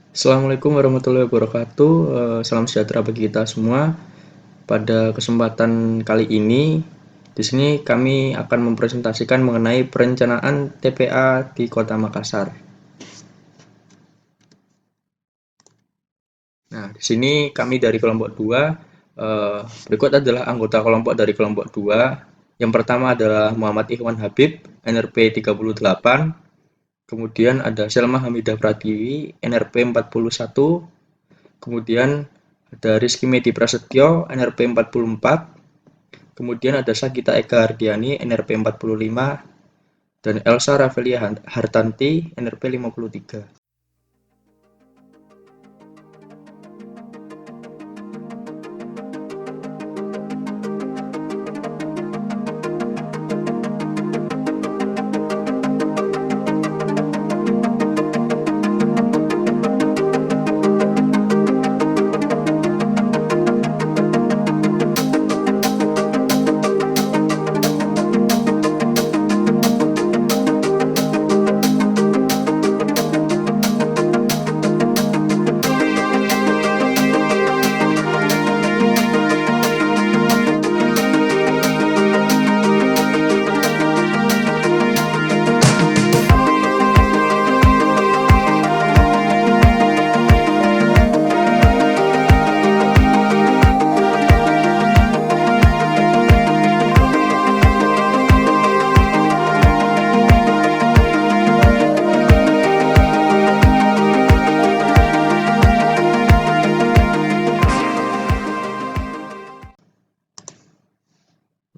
Assalamualaikum warahmatullahi wabarakatuh. Salam sejahtera bagi kita semua. Pada kesempatan kali ini, di sini kami akan mempresentasikan mengenai perencanaan TPA di Kota Makassar. Nah, di sini kami dari kelompok 2. Berikut adalah anggota kelompok dari kelompok 2. Yang pertama adalah Muhammad Ikhwan Habib, NRP 38. Kemudian ada Selma Hamidah Pratiwi, NRP 41. Kemudian ada Rizky Medi Prasetyo, NRP 44. Kemudian ada Sagita Eka Hardiani, NRP 45. Dan Elsa Rafelia Hartanti, NRP 53.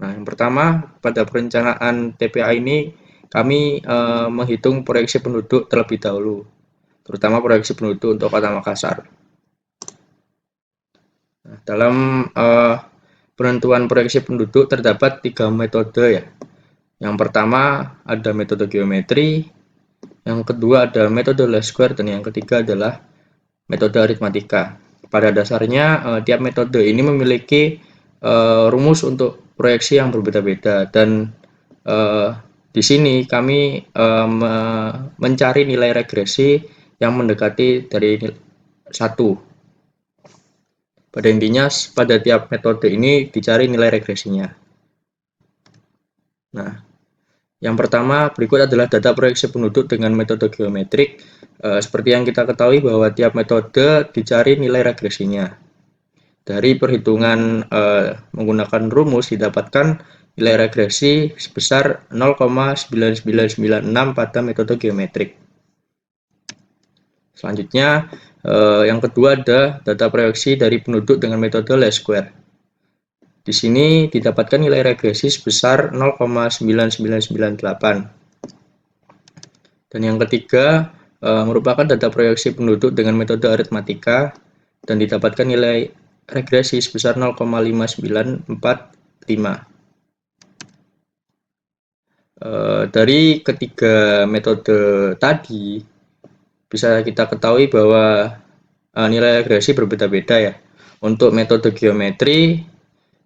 Nah, yang pertama, pada perencanaan TPA ini kami menghitung proyeksi penduduk terlebih dahulu, terutama proyeksi penduduk untuk Kota Makassar. Nah, dalam penentuan proyeksi penduduk terdapat 3 metode ya. Yang pertama ada metode geometri, yang kedua ada metode least square, dan yang ketiga adalah metode aritmatika. Pada dasarnya tiap metode ini memiliki rumus untuk proyeksi yang berbeda-beda, dan di sini kami mencari nilai regresi yang mendekati dari 1. Pada intinya pada tiap metode ini dicari nilai regresinya. Nah, yang pertama berikut adalah data proyeksi penduduk dengan metode geometrik. Seperti yang kita ketahui bahwa tiap metode dicari nilai regresinya. Dari perhitungan menggunakan rumus didapatkan nilai regresi sebesar 0,9996 pada metode geometrik. Selanjutnya, yang kedua ada data proyeksi dari penduduk dengan metode least square. Di sini didapatkan nilai regresi sebesar 0,9998. Dan yang ketiga merupakan data proyeksi penduduk dengan metode aritmatika dan didapatkan nilai regresi sebesar 0,5945. Dari ketiga metode tadi bisa kita ketahui bahwa nilai regresi berbeda-beda ya. Untuk metode geometri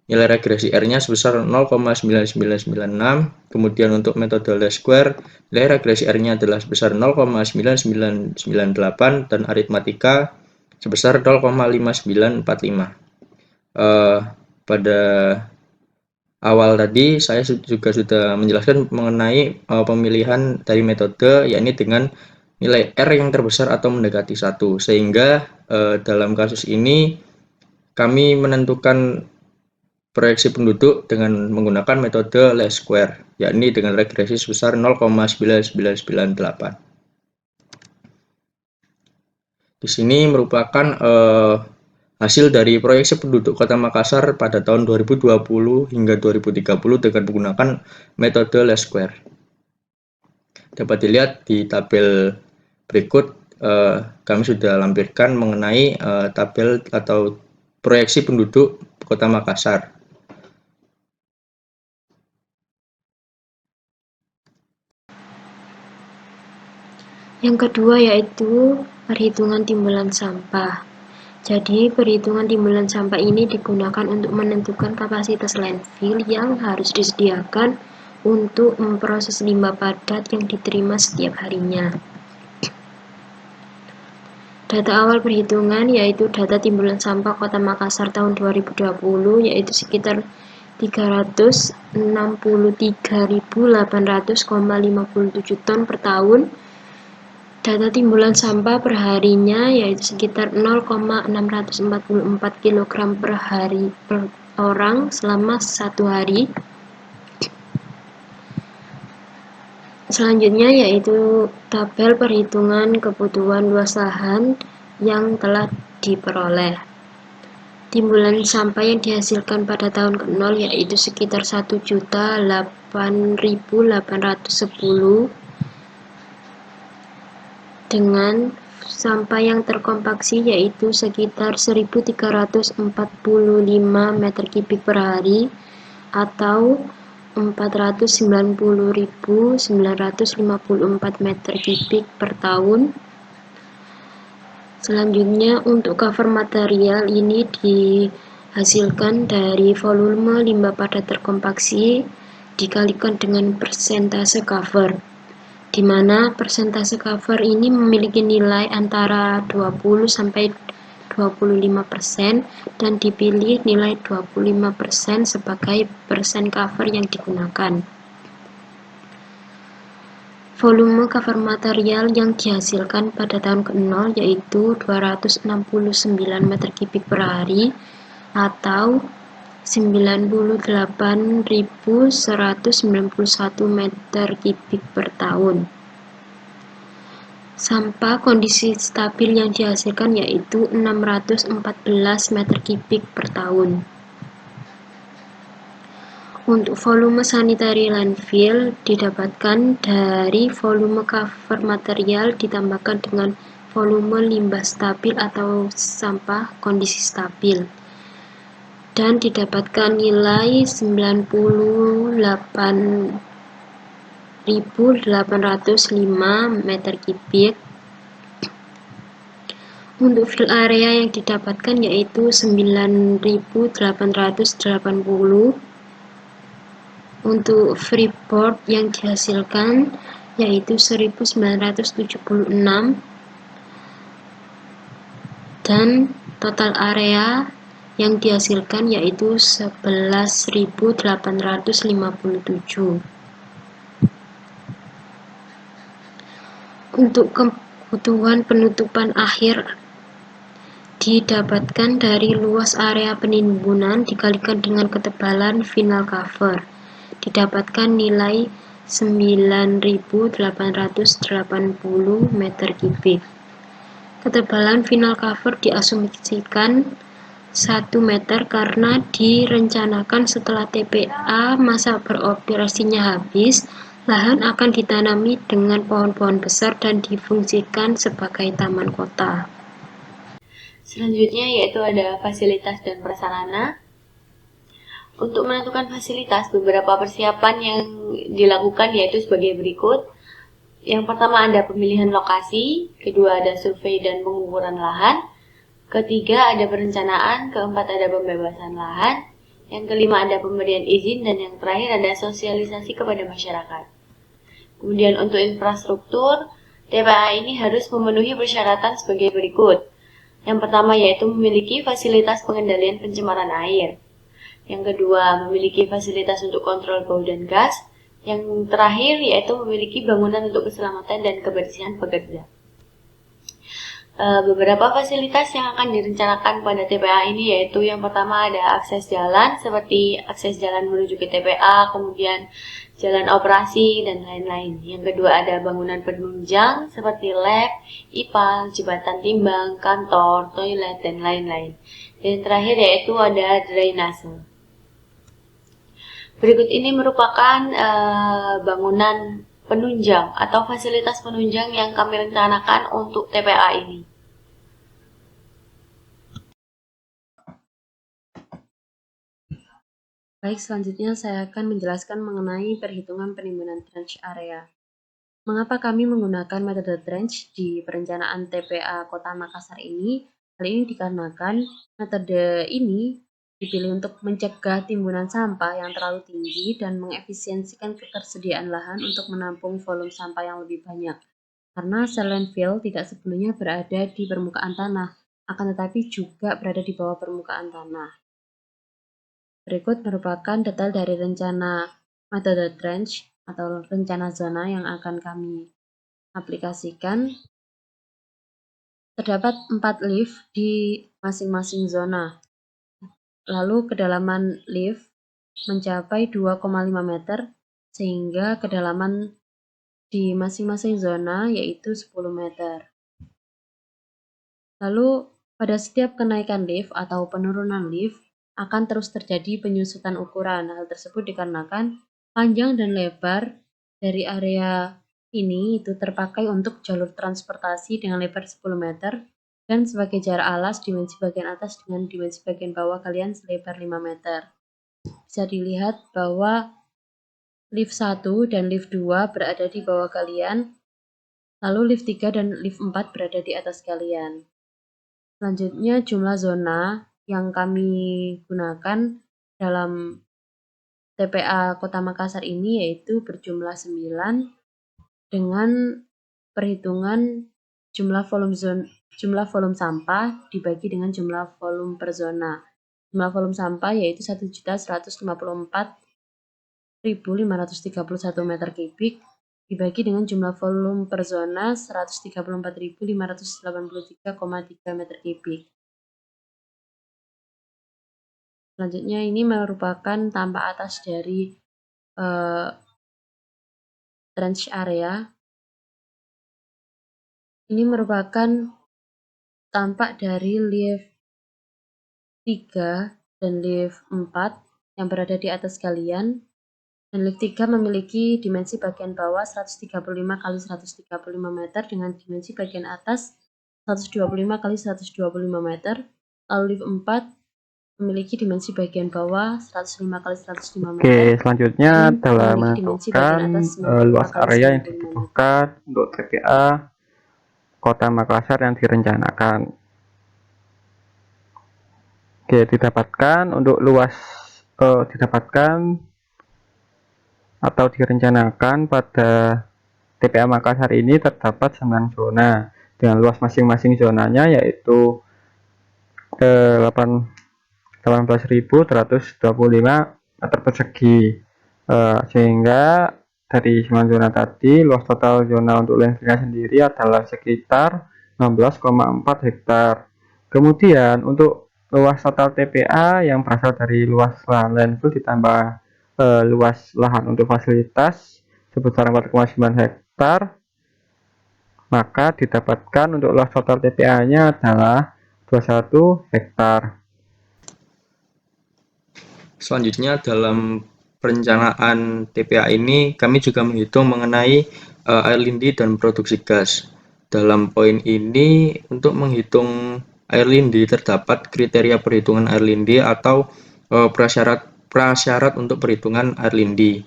nilai regresi R-nya sebesar 0,9996. Kemudian untuk metode least square nilai regresi R-nya adalah sebesar 0,9998 dan aritmatika sebesar 0,5945. Pada awal tadi saya juga sudah menjelaskan mengenai pemilihan dari metode, yakni dengan nilai R yang terbesar atau mendekati 1, sehingga dalam kasus ini kami menentukan proyeksi penduduk dengan menggunakan metode least square, yakni dengan regresi sebesar 0,9998. Di sini merupakan hasil dari proyeksi penduduk Kota Makassar pada tahun 2020 hingga 2030 dengan menggunakan metode least square. Dapat dilihat di tabel berikut, kami sudah lampirkan mengenai tabel atau proyeksi penduduk Kota Makassar. Yang kedua yaitu perhitungan timbulan sampah. Jadi, perhitungan timbulan sampah ini digunakan untuk menentukan kapasitas landfill yang harus disediakan untuk memproses limbah padat yang diterima setiap harinya. Data awal perhitungan yaitu data timbulan sampah Kota Makassar tahun 2020 yaitu sekitar 363.800,57 ton per tahun. Data timbulan sampah per harinya yaitu sekitar 0,644 kg per hari per orang selama 1 hari. Selanjutnya yaitu tabel perhitungan kebutuhan luas lahan yang telah diperoleh. Timbulan sampah yang dihasilkan pada tahun ke-0 yaitu sekitar 1.008.810 dengan sampah yang terkompaksi yaitu sekitar 1.345 meter kubik per hari atau 490.954 meter kubik per tahun. Selanjutnya untuk cover material ini dihasilkan dari volume limbah padat terkompaksi dikalikan dengan persentase cover, di mana persentase cover ini memiliki nilai antara 20-25% dan dipilih nilai 25% sebagai persen cover yang digunakan. Volume cover material yang dihasilkan pada tahun ke-0 yaitu 269 meter kubik per hari atau 98.191 meter kubik per tahun. Sampah kondisi stabil yang dihasilkan yaitu 614 meter kubik per tahun. Untuk volume sanitary landfill didapatkan dari volume cover material ditambahkan dengan volume limbah stabil atau sampah kondisi stabil, dan didapatkan nilai 98.805 meter kubik. Untuk fill area yang didapatkan yaitu 9.880. Untuk freeport yang dihasilkan yaitu 1.976 dan total area yang dihasilkan yaitu 11.857. Untuk kebutuhan penutupan akhir didapatkan dari luas area penimbunan dikalikan dengan ketebalan final cover, didapatkan nilai 9.880 meter kubik. Ketebalan final cover diasumsikan 1 meter karena direncanakan setelah TPA masa beroperasinya habis, lahan akan ditanami dengan pohon-pohon besar dan difungsikan sebagai taman kota. Selanjutnya yaitu ada fasilitas dan prasarana. Untuk menentukan fasilitas, beberapa persiapan yang dilakukan yaitu sebagai berikut. Yang pertama ada pemilihan lokasi, kedua ada survei dan pengukuran lahan, ketiga ada perencanaan, keempat ada pembebasan lahan, yang kelima ada pemberian izin, dan yang terakhir ada sosialisasi kepada masyarakat. Kemudian untuk infrastruktur, TPA ini harus memenuhi persyaratan sebagai berikut. Yang pertama yaitu memiliki fasilitas pengendalian pencemaran air. Yang kedua, memiliki fasilitas untuk kontrol bau dan gas. Yang terakhir, yaitu memiliki bangunan untuk keselamatan dan kebersihan pekerja. Beberapa fasilitas yang akan direncanakan pada TPA ini yaitu yang pertama ada akses jalan, seperti akses jalan menuju ke TPA, kemudian jalan operasi, dan lain-lain. Yang kedua ada bangunan penunjang, seperti lab, IPAL, jembatan timbang, kantor, toilet, dan lain-lain. Dan terakhir yaitu ada drainase. Berikut ini merupakan bangunan penunjang atau fasilitas penunjang yang kami rencanakan untuk TPA ini. Baik, selanjutnya saya akan menjelaskan mengenai perhitungan penimbunan trench area. Mengapa kami menggunakan metode trench di perencanaan TPA Kota Makassar ini? Hal ini dikarenakan metode ini dipilih untuk mencegah timbunan sampah yang terlalu tinggi dan mengefisiensikan ketersediaan lahan untuk menampung volume sampah yang lebih banyak. karena sel landfill tidak sepenuhnya berada di permukaan tanah, akan tetapi juga berada di bawah permukaan tanah. Berikut merupakan detail dari rencana metode trench atau rencana zona yang akan kami aplikasikan. Terdapat 4 lift di masing-masing zona. Lalu kedalaman lift mencapai 2,5 meter, sehingga kedalaman di masing-masing zona yaitu 10 meter. Lalu pada setiap kenaikan lift atau penurunan lift akan terus terjadi penyusutan ukuran. Hal tersebut dikarenakan panjang dan lebar dari area ini itu terpakai untuk jalur transportasi dengan lebar 10 meter dan sebagai jarak alas dimensi bagian atas dengan dimensi bagian bawah kalian selebar 5 meter. Bisa dilihat bahwa lift 1 dan lift 2 berada di bawah kalian, lalu lift 3 dan lift 4 berada di atas kalian. Selanjutnya jumlah zona yang kami gunakan dalam TPA Kota Makassar ini yaitu berjumlah 9 dengan perhitungan jumlah volume sampah dibagi dengan jumlah volume per zona. Jumlah volume sampah yaitu 1.154.531 meter kubik dibagi dengan jumlah volume per zona 134.583,3 meter kubik. Selanjutnya ini merupakan tampak atas dari trench area. Ini merupakan tampak dari lift 3 dan lift 4 yang berada di atas kalian. Dan lift 3 memiliki dimensi bagian bawah 135 x 135 meter dengan dimensi bagian atas 125 x 125 meter. Lalu lift 4 memiliki dimensi bagian bawah 105 x 105 meter. Oke, selanjutnya dan dalam memiliki dimensi bagian menentukan atas 95 luas x area yang 95 meter. dibutuhkan untuk TPA Kota Makassar yang direncanakan. Oke, didapatkan untuk luas atau direncanakan pada TPA Makassar ini terdapat 9 zona dengan luas masing-masing zonanya yaitu 18.125 meter persegi, sehingga dari 9 zona tadi luas total zona untuk landfillnya sendiri adalah sekitar 16,4 hektar. Kemudian untuk luas total TPA yang berasal dari luas lahan landfill ditambah luas lahan untuk fasilitas sebesar 4,9 hektar, maka didapatkan untuk luas total TPA-nya adalah 21 hektar. Selanjutnya dalam perencanaan TPA ini kami juga menghitung mengenai air lindi dan produksi gas. Dalam poin ini untuk menghitung air lindi terdapat kriteria perhitungan air lindi atau prasyarat untuk perhitungan air lindi.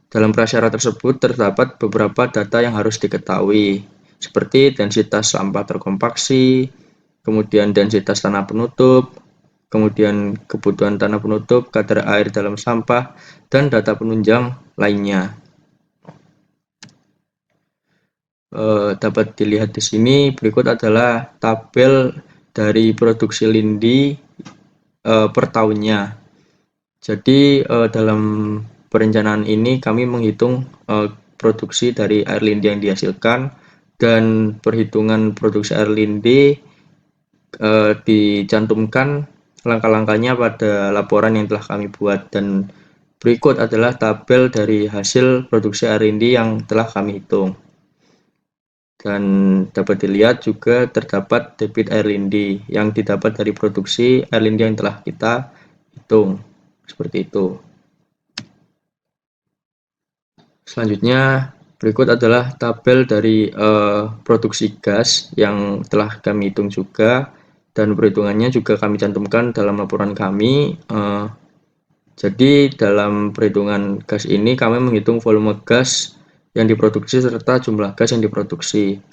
Dalam prasyarat tersebut terdapat beberapa data yang harus diketahui, seperti densitas sampah terkompaksi, kemudian densitas tanah penutup, kemudian kebutuhan tanah penutup, kadar air dalam sampah, dan data penunjang lainnya. Dapat dilihat di sini, berikut adalah tabel dari produksi lindi per tahunnya. Jadi dalam perencanaan ini kami menghitung produksi dari air lindi yang dihasilkan, dan perhitungan produksi air lindi dicantumkan langkah-langkahnya pada laporan yang telah kami buat, dan berikut adalah tabel dari hasil produksi air lindi yang telah kami hitung. Dan dapat dilihat juga terdapat debit air lindi yang didapat dari produksi air lindi yang telah kita hitung, seperti itu. Selanjutnya berikut adalah tabel dari produksi gas yang telah kami hitung juga, dan perhitungannya juga kami cantumkan dalam laporan kami. Jadi dalam perhitungan gas ini kami menghitung volume gas yang diproduksi serta jumlah gas yang diproduksi.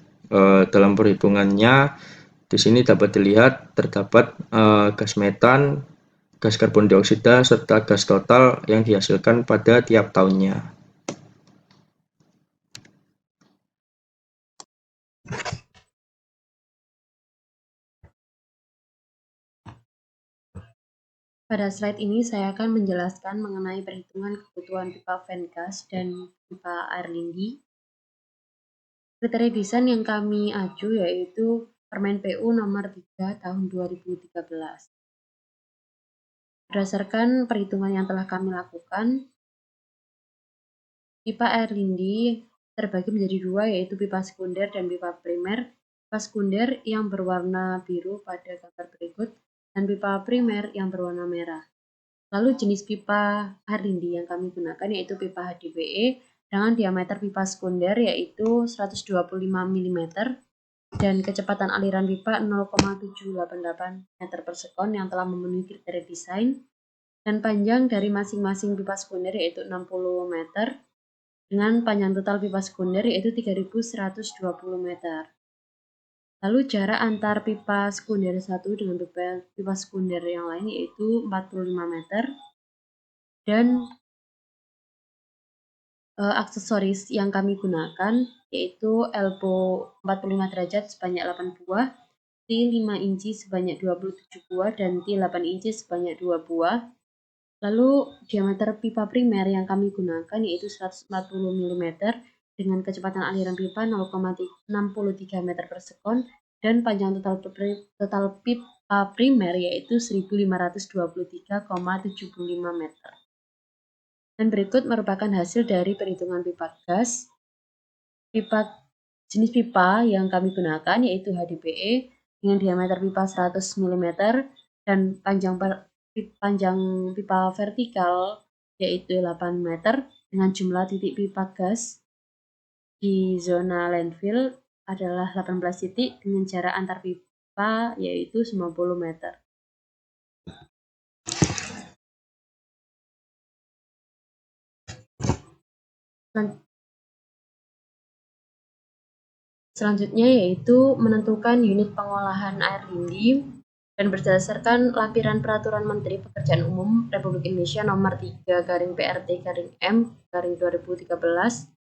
Dalam perhitungannya di sini dapat dilihat terdapat gas metan, gas karbon dioksida, serta gas total yang dihasilkan pada tiap tahunnya. Pada slide ini saya akan menjelaskan mengenai perhitungan kebutuhan pipa Vengas dan pipa air lindi. Kriteria desain yang kami acu yaitu Permen PU nomor 3 tahun 2013. Berdasarkan perhitungan yang telah kami lakukan, pipa air lindi terbagi menjadi dua, yaitu pipa sekunder dan pipa primer. Pipa sekunder yang berwarna biru pada gambar berikut, dan pipa primer yang berwarna merah. Lalu jenis pipa air lindi yang kami gunakan yaitu pipa HDPE dengan diameter pipa sekunder yaitu 125 mm dan kecepatan aliran pipa 0,788 meter per sekon yang telah memenuhi kriteria desain, dan panjang dari masing-masing pipa sekunder yaitu 60 meter dengan panjang total pipa sekunder yaitu 3120 meter. Lalu jarak antar pipa sekunder satu dengan pipa sekunder yang lain yaitu 45 meter. Dan aksesoris yang kami gunakan yaitu elbow 45 derajat sebanyak 8 buah, T5 inci sebanyak 27 buah, dan T8 inci sebanyak 2 buah. Lalu diameter pipa primer yang kami gunakan yaitu 140 mm dengan kecepatan aliran pipa 0,63 meter per sekon dan panjang total pipa primer yaitu 1523,75 meter. Dan berikut merupakan hasil dari perhitungan pipa gas. Jenis pipa yang kami gunakan yaitu HDPE dengan diameter pipa 100 mm dan panjang pipa vertikal yaitu 8 meter dengan jumlah titik pipa gas di zona landfill adalah 18 titik dengan jarak antar pipa yaitu 90 meter. Selanjutnya yaitu menentukan unit pengolahan air lindi, dan berdasarkan lampiran Peraturan Menteri Pekerjaan Umum Republik Indonesia nomor 3/PRT/M/2013,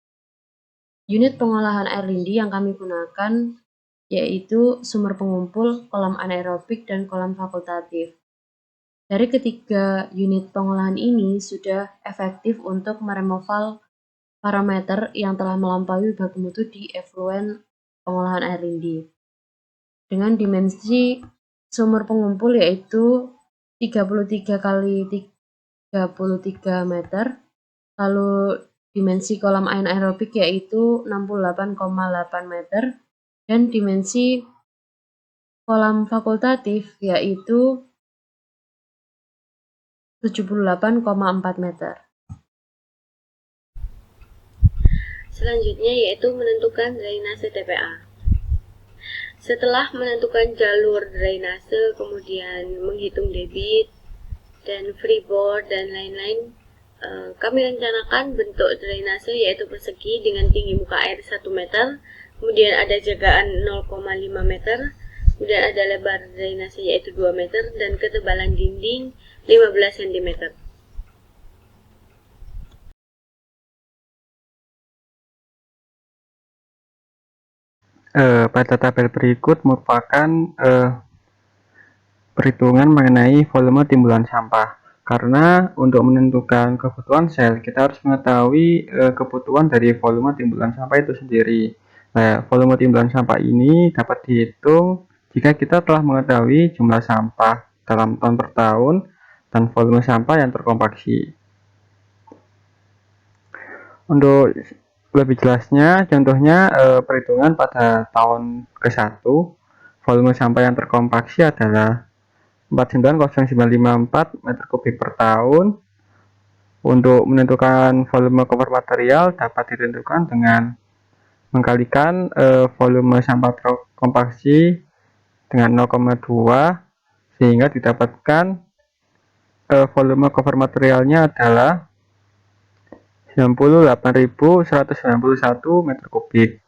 unit pengolahan air lindi yang kami gunakan yaitu sumur pengumpul, kolam anaerobik, dan kolam fakultatif. Dari ketiga unit pengolahan ini sudah efektif untuk meremoval parameter yang telah melampaui baku mutu di efluen pengolahan air lindi. Dengan dimensi sumur pengumpul yaitu 33 kali 33 meter, lalu dimensi kolam anaerobik yaitu 68,8 meter, dan dimensi kolam fakultatif yaitu 78,4 meter. Selanjutnya yaitu menentukan drainase TPA. Setelah menentukan jalur drainase, kemudian menghitung debit dan freeboard dan lain-lain, kami rencanakan bentuk drainase yaitu persegi dengan tinggi muka air 1 meter, kemudian ada jagaan 0,5 meter, kemudian ada lebar drainase yaitu 2 meter, dan ketebalan dinding 15 cm. Pada tabel berikut merupakan perhitungan mengenai volume timbulan sampah. Karena untuk menentukan kebutuhan sel, kita harus mengetahui kebutuhan dari volume timbulan sampah itu sendiri. Nah, volume timbulan sampah ini dapat dihitung jika kita telah mengetahui jumlah sampah dalam ton per tahun dan volume sampah yang terkompaksi. Untuk lebih jelasnya, contohnya perhitungan pada tahun ke-1, volume sampah yang terkompaksi adalah 490954 meter kubik per tahun. Untuk menentukan volume cover material dapat ditentukan dengan mengkalikan volume sampah terkompaksi dengan 0,2 sehingga didapatkan volume cover materialnya adalah 98.191 meter kubik.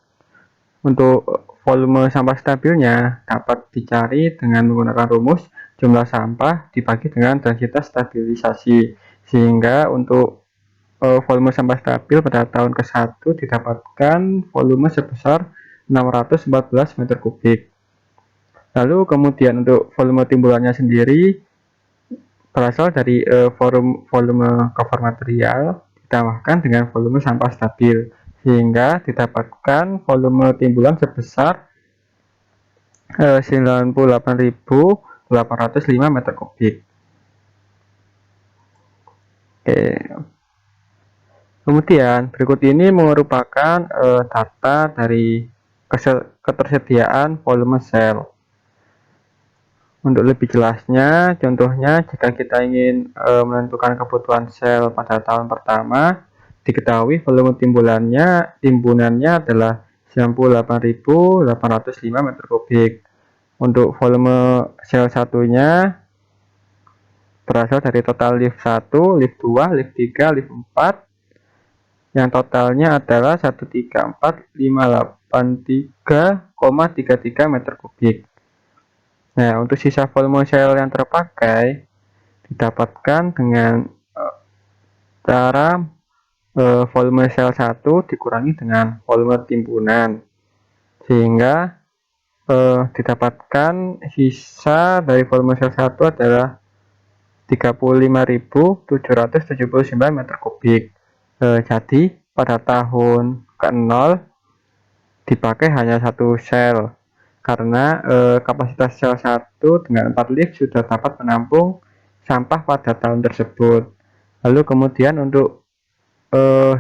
Untuk volume sampah stabilnya dapat dicari dengan menggunakan rumus jumlah sampah dibagi dengan densitas stabilisasi, sehingga untuk volume sampah stabil pada tahun ke-1 didapatkan volume sebesar 614 meter kubik. Lalu kemudian untuk volume timbulannya sendiri berasal dari volume cover material ditambahkan dengan volume sampah stabil, sehingga didapatkan volume timbulan sebesar 98.805 meter kubik. Oke. Kemudian berikut ini merupakan data dari ketersediaan volume sel. Untuk lebih jelasnya, contohnya jika kita ingin menentukan kebutuhan sel pada tahun pertama, diketahui volume timbunannya adalah 98.805 meter kubik. Untuk volume sel satunya berasal dari total lift 1, lift 2, lift 3, lift 4 yang totalnya adalah 134.583,33 meter kubik. Nah, untuk sisa volume sel yang terpakai didapatkan dengan cara volume sel 1 dikurangi dengan volume timbunan, sehingga didapatkan sisa dari volume sel 1 adalah 35.779 meter kubik. Jadi pada tahun ke-0 dipakai hanya satu sel, karena kapasitas sel 1 dengan 4 lift sudah dapat menampung sampah pada tahun tersebut. Lalu kemudian untuk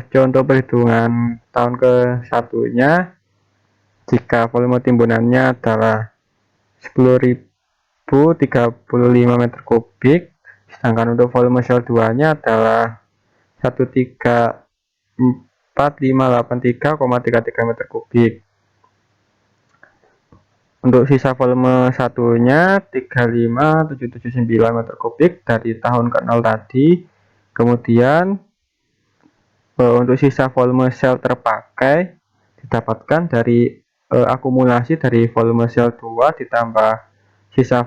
contoh perhitungan tahun ke-1-nya, jika volume timbunannya adalah 10.035 meter kubik, sedangkan untuk volume sel 2-nya adalah 134.583,33 meter kubik. Untuk sisa volume satunya 35.779 meter kubik dari tahun ke-0 tadi. Kemudian untuk sisa volume sel terpakai didapatkan dari akumulasi dari volume sel 2 ditambah sisa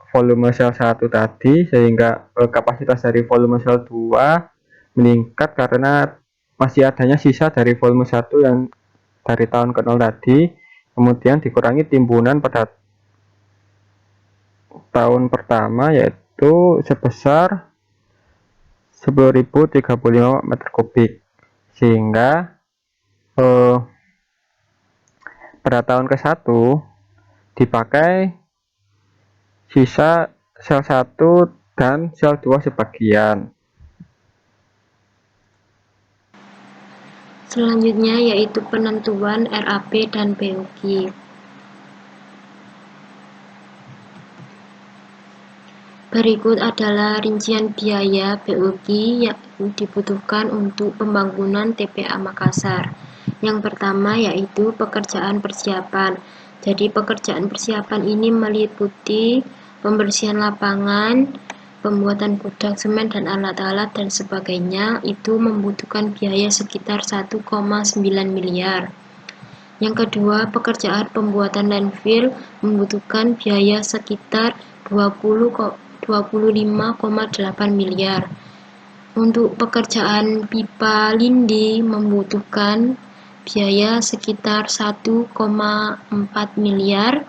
volume sel 1 tadi, sehingga kapasitas dari volume sel 2 meningkat karena masih adanya sisa dari volume 1 yang dari tahun ke-0 tadi, kemudian dikurangi timbunan pada tahun pertama yaitu sebesar 10.035 meter kubik, sehingga pada tahun ke-1 dipakai sisa sel 1 dan sel 2 sebagian. Selanjutnya yaitu penentuan RAP dan BOQ. Berikut adalah rincian biaya BOQ yang dibutuhkan untuk pembangunan TPA Makassar. Yang pertama yaitu pekerjaan persiapan. Jadi pekerjaan persiapan ini meliputi pembersihan lapangan, pembuatan gudang semen dan alat-alat dan sebagainya, itu membutuhkan biaya sekitar 1,9 miliar. Yang kedua, pekerjaan pembuatan landfill membutuhkan biaya sekitar 25,8 miliar. Untuk pekerjaan pipa lindi membutuhkan biaya sekitar 1,4 miliar.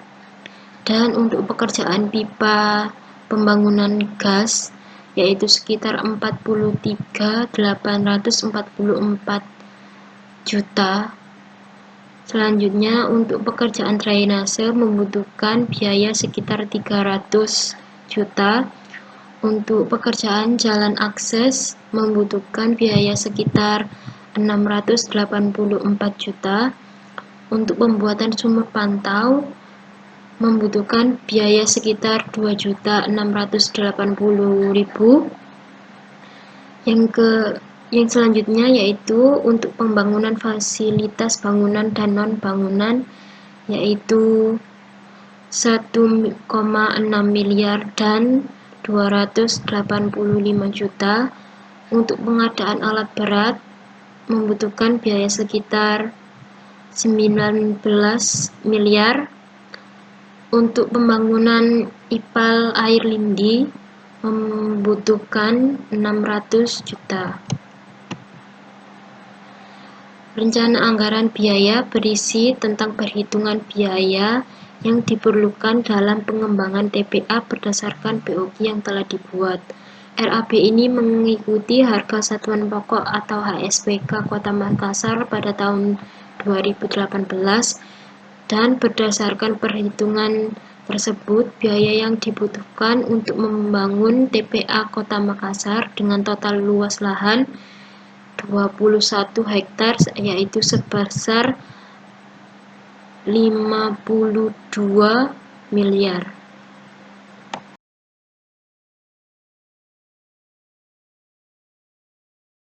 Dan untuk pekerjaan pipa pembangunan gas yaitu sekitar 43.844 juta. Selanjutnya untuk pekerjaan drainase membutuhkan biaya sekitar 300 juta. Untuk pekerjaan jalan akses membutuhkan biaya sekitar 684 juta. Untuk pembuatan sumur pantau membutuhkan biaya sekitar 2.680.000. Yang selanjutnya yaitu untuk pembangunan fasilitas bangunan dan non-bangunan yaitu 1,6 miliar dan 285 juta. Untuk pengadaan alat berat membutuhkan biaya sekitar 19 miliar. Untuk pembangunan ipal air lindi membutuhkan 600 juta. Rencana anggaran biaya berisi tentang perhitungan biaya yang diperlukan dalam pengembangan TPA berdasarkan BOQ yang telah dibuat. RAB ini mengikuti harga satuan pokok atau HSPK Kota Makassar pada tahun 2018 dan berdasarkan perhitungan tersebut, biaya yang dibutuhkan untuk membangun TPA Kota Makassar dengan total luas lahan 21 hektar yaitu sebesar 52 miliar.